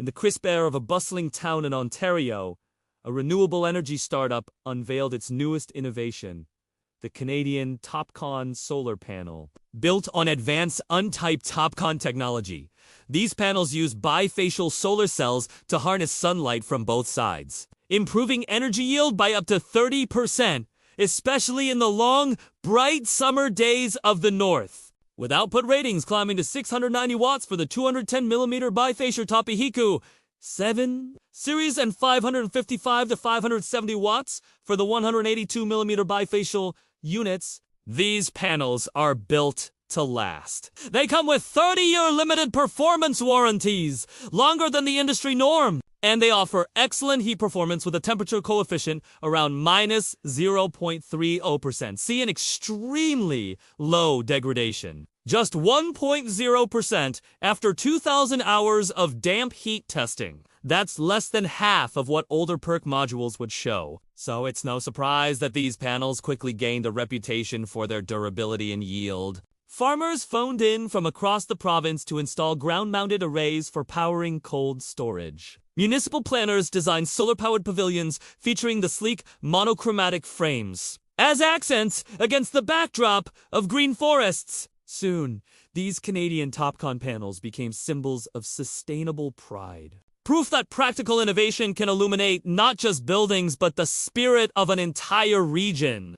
In the crisp air of a bustling town in Ontario, a renewable energy startup unveiled its newest innovation, the Canadian TOPCon solar panel. Built on advanced untyped TOPCon technology, these panels use bifacial solar cells to harness sunlight from both sides, improving energy yield by up to 30%, especially in the long, bright summer days of the north. With output ratings climbing to 690 watts for the 210mm bifacial Topihiku 7 series and 555 to 570 watts for the 182mm bifacial units, these panels are built to last. They come with 30-year limited performance warranties, longer than the industry norm, and they offer excellent heat performance with a temperature coefficient around minus 0.30%. See an extremely low degradation. Just 1.0% after 2,000 hours of damp heat testing. That's less than half of what older PERC modules would show. So it's no surprise that these panels quickly gained a reputation for their durability and yield. Farmers phoned in from across the province to install ground-mounted arrays for powering cold storage. Municipal planners designed solar-powered pavilions featuring the sleek monochromatic frames as accents against the backdrop of green forests. Soon, these Canadian TOPCon panels became symbols of sustainable pride. Proof that practical innovation can illuminate not just buildings but the spirit of an entire region.